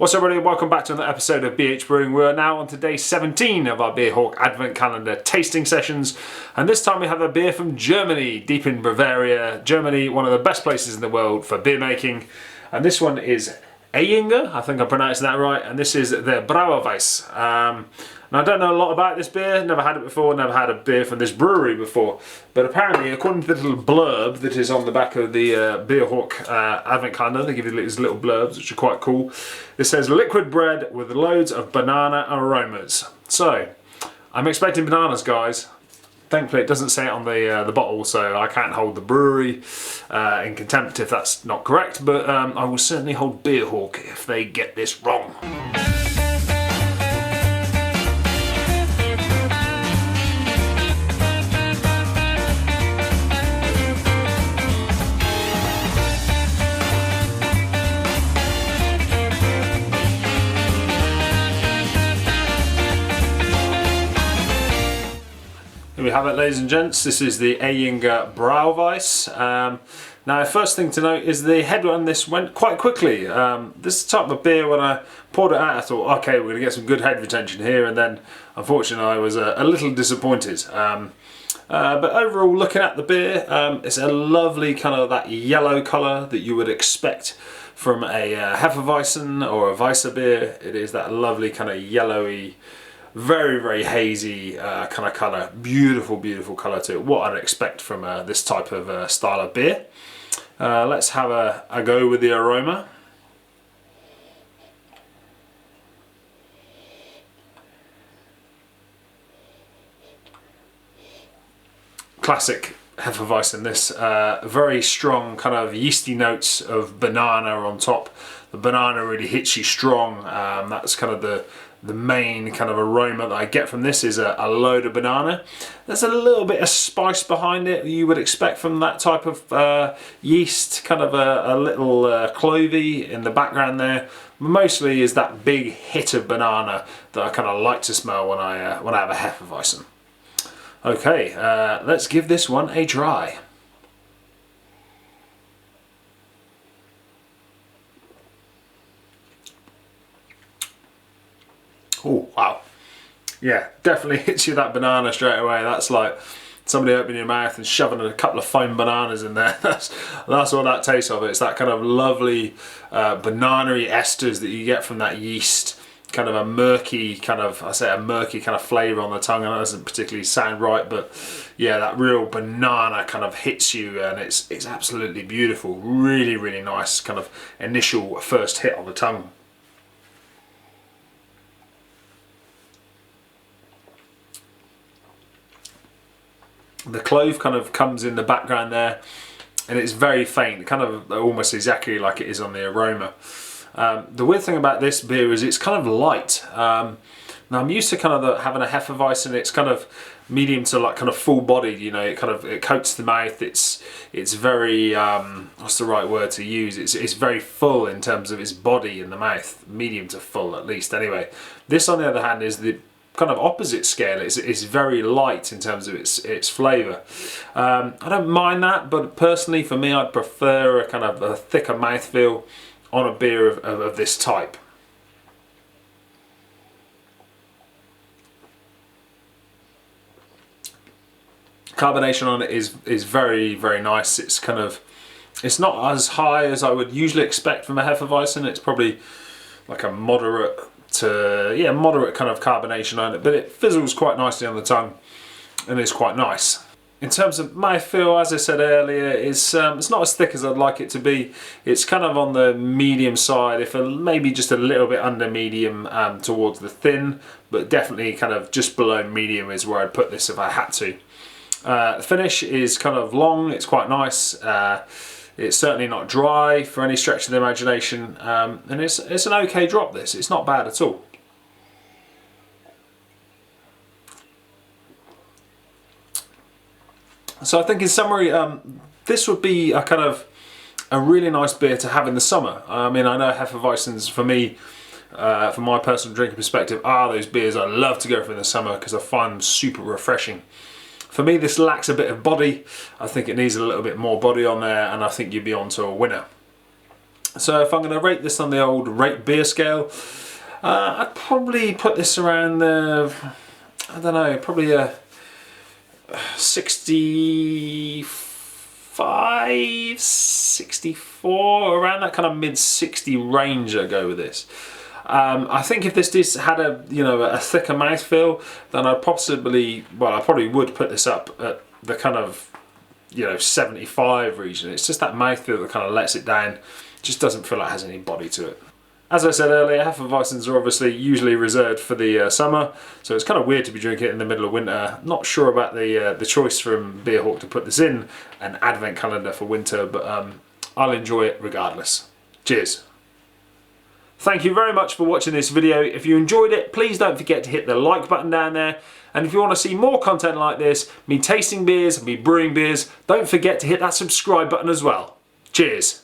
What's up everybody, welcome back to another episode of BH Brewing. We are now on to day 17 of our Beer Hawk Advent Calendar tasting sessions, and this time we have a beer from Germany, deep in Bavaria. Germany, one of the best places in the world for beer making, and this one is Ayinger, I think I'm pronouncing that right, and this is their Bräuweiss. Now I don't know a lot about this beer, never had it before, never had a beer from this brewery before, but apparently according to the little blurb that is on the back of the Beer Hawk Advent Calendar, they give you these little blurbs which are quite cool. It says liquid bread with loads of banana aromas. So, I'm expecting bananas, guys. Thankfully it doesn't say it on the bottle, so I can't hold the brewery in contempt if that's not correct, but I will certainly hold Beer Hawk if they get this wrong. Here we have it, ladies and gents. This is the Ayinger Bräuweiss. Now, first thing to note is the head on this went quite quickly. This type of beer, when I poured it out, I thought, okay, we're going to get some good head retention here, and then unfortunately I was a little disappointed. But overall, looking at the beer, it's a lovely kind of that yellow colour that you would expect from a Hefeweizen or a Weisse beer. It is that lovely kind of yellowy, very, very hazy kind of colour. Beautiful, beautiful colour to it. What I'd expect from this type of style of beer. Let's have a go with the aroma. Classic Hefeweizen, this very strong kind of yeasty notes of banana on top. The banana really hits you strong. That's kind of the main kind of aroma that I get from this is a load of banana. There's a little bit of spice behind it you would expect from that type of yeast, kind of a little clovey in the background there. Mostly is that big hit of banana that I kind of like to smell when I have a Hefeweizen. Okay, let's give this one a try. Oh wow, yeah, definitely hits you that banana straight away. That's like somebody opening your mouth and shoving a couple of foam bananas in there. That's what that tastes of. It's that kind of lovely banana-y esters that you get from that yeast. Kind of a murky kind of, I say a murky kind of flavour on the tongue. I know it doesn't particularly sound right, but yeah, that real banana kind of hits you, and it's absolutely beautiful. Really, really nice kind of initial first hit on the tongue. The clove kind of comes in the background there, and it's very faint, kind of almost exactly like it is on the aroma. The weird thing about this beer is it's kind of light. Now I'm used to kind of having a Hefeweizen, it's kind of medium to like kind of full bodied, you know, it coats the mouth, it's very, what's the right word to use, it's very full in terms of its body in the mouth, medium to full at least anyway. This on the other hand is the kind of opposite scale. It's very light in terms of its flavour. I don't mind that, but personally for me I'd prefer a kind of a thicker mouthfeel on a beer of this type. Carbonation on it is very, very nice. It's kind of, it's not as high as I would usually expect from a Hefeweizen. It's probably like a moderate to, yeah, moderate kind of carbonation on it, but it fizzles quite nicely on the tongue and is quite nice. In terms of mouthfeel, as I said earlier, it's not as thick as I'd like it to be. It's kind of on the medium side, if maybe just a little bit under medium towards the thin, but definitely kind of just below medium is where I'd put this if I had to. The finish is kind of long, it's quite nice. It's certainly not dry for any stretch of the imagination, and it's an okay drop this, it's not bad at all. So I think in summary, this would be a kind of a really nice beer to have in the summer. I mean, I know Hefeweizens for me, from my personal drinking perspective, are those beers I love to go for in the summer because I find them super refreshing. For me, this lacks a bit of body. I think it needs a little bit more body on there, and I think you'd be onto a winner. So if I'm going to rate this on the old rate beer scale, I'd probably put this around the, I don't know, probably a 65, 64, around that kind of mid 60 range I go with this. I think if this had a, you know, a thicker mouthfeel, then I'd possibly, well, I probably would put this up at the kind of, you know, 75 region. It's just that mouthfeel that kind of lets it down. Just doesn't feel like it has any body to it. As I said earlier, Hefeweizens are obviously usually reserved for the summer, so it's kind of weird to be drinking it in the middle of winter. Not sure about the choice from Beerhawk to put this in an advent calendar for winter, but I'll enjoy it regardless. Cheers. Thank you very much for watching this video. If you enjoyed it, please don't forget to hit the like button down there. And if you want to see more content like this, me tasting beers, me brewing beers, don't forget to hit that subscribe button as well. Cheers.